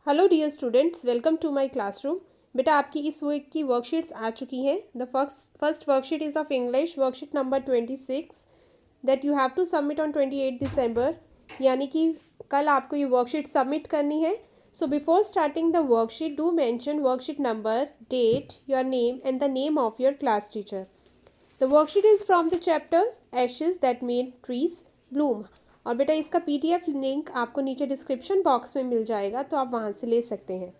Hello dear students, welcome to my classroom. बेटा आपकी इस वीक की वर्कशीट्स आ चुकी हैं। The first worksheet is of English, worksheet number 26 that you have to submit on 28 December. यानी कि कल आपको ये वर्कशीट सबमिट करनी है। So before starting the worksheet do mention worksheet number, date, your name and the name of your class teacher. The worksheet is from the chapters ashes that made trees Bloom. और बेटा इसका PDF link आपको नीचे description box में मिल जाएगा, तो आप वहाँ से ले सकते हैं।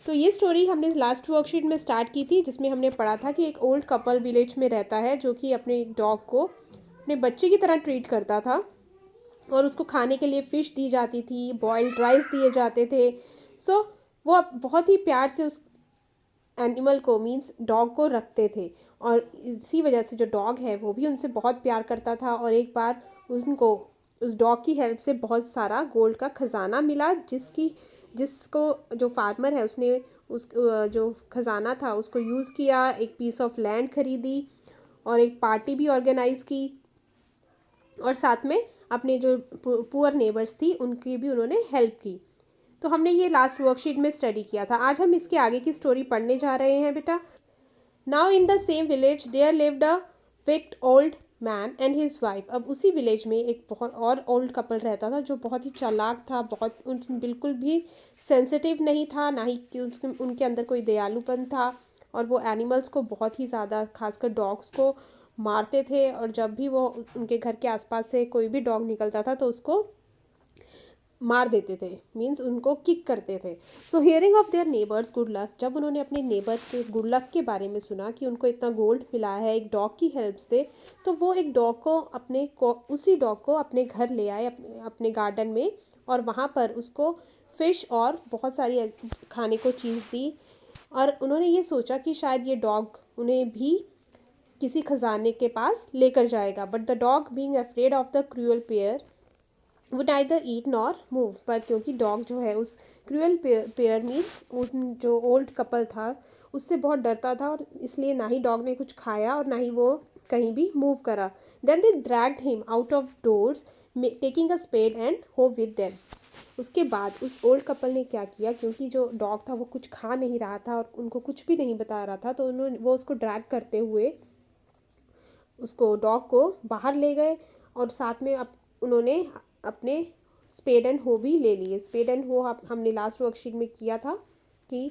तो ये स्टोरी हमने लास्ट वर्कशीट में स्टार्ट की थी, जिसमें हमने पढ़ा था कि एक ओल्ड कपल विलेज में रहता है जो कि अपने एक डॉग को अपने बच्चे की तरह ट्रीट करता था और उसको खाने के लिए फ़िश दी जाती थी, बॉइल्ड राइस दिए जाते थे। सो वो बहुत ही प्यार से उस एनिमल को मीन्स डॉग को रखते थे और इसी वजह से जो डॉग है वो भी उनसे बहुत प्यार करता था। और एक बार उनको उस डॉग की हेल्प से बहुत सारा गोल्ड का ख़जाना मिला, जिसको जो फार्मर है उसने उस जो ख़जाना था उसको यूज़ किया, एक पीस ऑफ लैंड खरीदी और एक पार्टी भी ऑर्गेनाइज़ की और साथ में अपने जो पुअर नेबर्स थी उनकी भी उन्होंने हेल्प की। तो हमने ये लास्ट वर्कशीट में स्टडी किया था। आज हम इसके आगे की स्टोरी पढ़ने जा रहे हैं बेटा। Now in the same village there lived a wicked old man and his wife. अब उसी विलेज में एक बहुत और ओल्ड कपल रहता था जो बहुत ही चालाक था, बहुत बिल्कुल भी सेंसिटिव नहीं था, ना ही कि उनके अंदर कोई दयालुपन था। और वो एनिमल्स को बहुत ही ज़्यादा, खासकर डॉग्स को मारते थे। और जब भी वो उनके घर के आसपास से कोई भी डॉग निकलता था तो उसको मार देते थे, मीन्स उनको किक करते थे। So hearing of their neighbours good luck, जब उन्होंने अपने नेबर के गुड लक के बारे में सुना कि उनको इतना गोल्ड मिला है एक डॉग की हेल्प से, तो वो एक डॉग को उसी डॉग को अपने घर ले आए, अपने गार्डन में, और वहाँ पर उसको फ़िश और बहुत सारी खाने को चीज़ दी। और उन्होंने ये सोचा कि शायद ये डॉग उन्हें भी किसी खजाने के पास लेकर जाएगा। But the dog being afraid of the cruel pair would either eat nor move. पर क्योंकि डॉग जो है उस क्रूअल पेयर मीन्स उन जो ओल्ड कपल था उससे बहुत डरता था, और इसलिए ना ही डॉग ने कुछ खाया और ना ही वो कहीं भी मूव करा। Then they dragged him out of doors taking a spade and hoe with them. उसके बाद उस ओल्ड कपल ने क्या किया, क्योंकि जो डॉग था वो कुछ खा नहीं रहा था और उनको कुछ भी नहीं बता रहा था, तो वो उसको ड्रैग करते हुए उसको डॉग को बाहर ले गए। और साथ में उन्होंने अपने स्पेड एंड हो भी ले लिए। स्पेड एंड हो हमने लास्ट वर्कशीट में किया था कि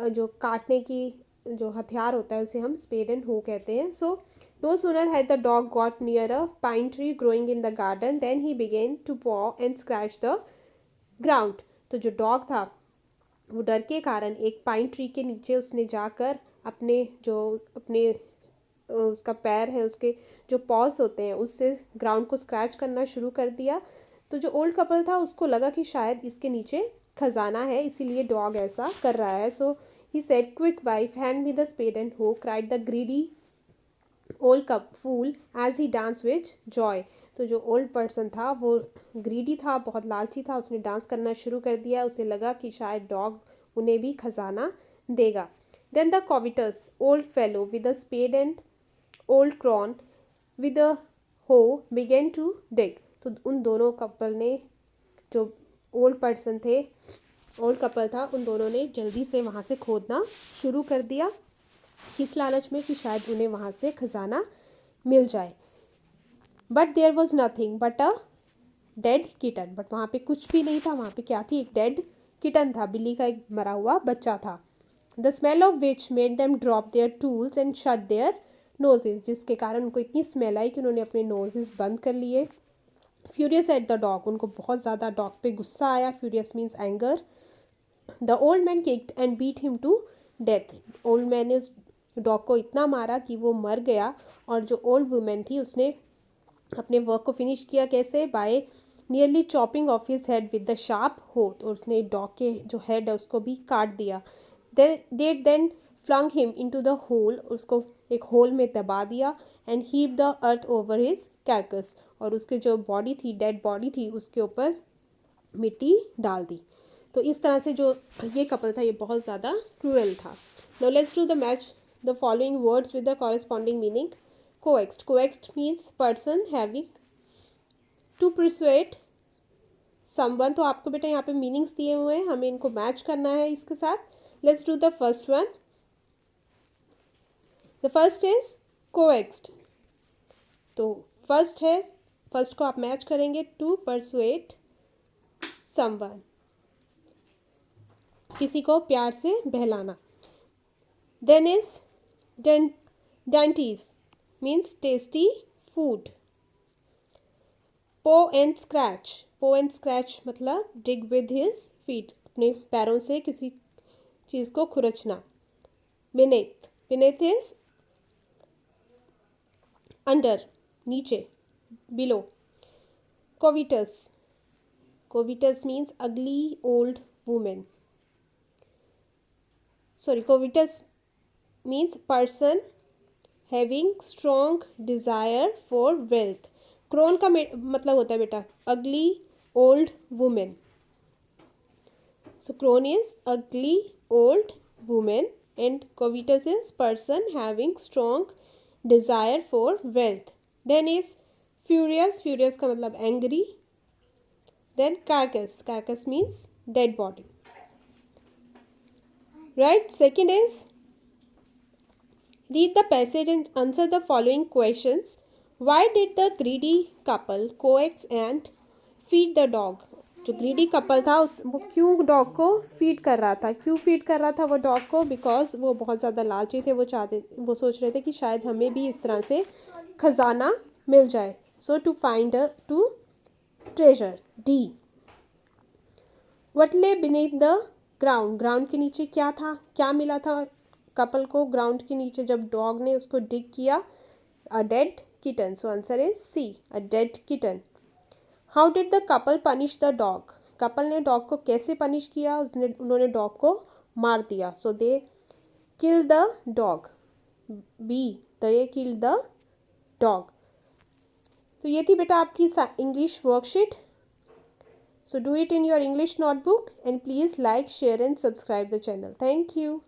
जो काटने की जो हथियार होता है उसे हम स्पेड एंड हो कहते हैं। So no sooner had the dog got near a pine tree growing in the garden then he began to paw and scratch the ground. तो जो डॉग था वो डर के कारण एक पाइन ट्री के नीचे उसने जाकर अपने उसका पैर है, उसके जो पॉज होते हैं उससे ग्राउंड को स्क्रैच करना शुरू कर दिया। तो जो ओल्ड कपल था उसको लगा कि शायद इसके नीचे खजाना है, इसीलिए डॉग ऐसा कर रहा है। So he said quick wife hand me the spade and ho, cried the greedy old cup full as he dance with joy. तो जो ओल्ड पर्सन था वो ग्रीडी था, बहुत लालची था, उसने डांस करना शुरू कर दिया। उसे लगा कि शायद डॉग उन्हें भी खजाना देगा। Then the covetous old fellow with a spade and old crone with a hoe began to dig. तो उन दोनों कपल ने, जो ओल्ड पर्सन थे, ओल्ड कपल था, उन दोनों ने जल्दी से वहाँ से खोदना शुरू कर दिया, किस लालच में कि शायद उन्हें वहाँ से खजाना मिल जाए। But there was nothing but a dead kitten. But वहाँ पे कुछ भी नहीं था, वहाँ पे क्या थी, एक डेड किटन था, बिल्ली का एक मरा हुआ बच्चा था। The smell of which made them drop there tools and shut there noses, जिसके कारण उनको इतनी स्मेल आई कि उन्होंने अपने नोजेस बंद कर लिए। फ्यूरियस एट द डॉग, उनको बहुत ज़्यादा डॉग पे गुस्सा आया। Furious means anger. The old man kicked and beat him to death. Old man ने उस डॉग को इतना मारा कि वो मर गया। और जो ओल्ड वुमेन थी उसने अपने वर्क को फिनिश किया, कैसे, bye nearly chopping of his head with the sharp हो। तो उसने डॉग के जो हेड है उसको भी काट दिया। They then flung him into the hole, उसको एक होल में दबा दिया। And heap the earth over his carcass, और उसके जो बॉडी थी, डेड बॉडी थी, उसके ऊपर मिट्टी डाल दी। तो इस तरह से जो ये कपल था ये बहुत ज़्यादा क्रूएल था। Now let's do the match the following words with the corresponding meaning. Coax, coax means person having to persuade someone, तो आपको बेटा यहाँ पे मीनिंग्स दिए हुए हैं, हमें इनको मैच करना है इसके साथ। Let's do the first one. The first is coax. तो फर्स्ट को आप मैच करेंगे, टू परसुएट समवन, किसी को प्यार से बहलाना। Then is dainties means tasty food. Paw and scratch मतलब dig with his feet, अपने पैरों से किसी चीज़ को खुरचना। beneath is under, नीचे, below. covetous means ugly old woman. Covetous means person having strong desire for wealth. क्रोन का मतलब होता है बेटा ugly old woman. So crone is ugly old woman and covetous is person having strong desire for wealth. Then is furious का मतलब angry. Then carcass means dead body. Right, second is read the passage and answer the following questions. Why did the greedy couple coax and feed the dog? जो greedy couple था वो क्यों dog को feed कर रहा था वो dog को? बिकॉज वो बहुत ज़्यादा लालची थे, वो सोच रहे थे कि शायद हमें भी इस तरह से खजाना मिल जाए। So to find to treasure. D, what lay beneath the ground के नीचे क्या था, क्या मिला था कपल को ग्राउंड के नीचे जब डॉग ने उसको डिग किया? A dead kitten. So answer is C, a dead kitten. How did the couple punish the dog? Couple ने डॉग को कैसे पनिश किया? उन्होंने डॉग को मार दिया। So they kill the dog. B, they kill the dog. तो ये थी बेटा आपकी English worksheet. So do it in your English notebook and please like, share and subscribe the channel. Thank you.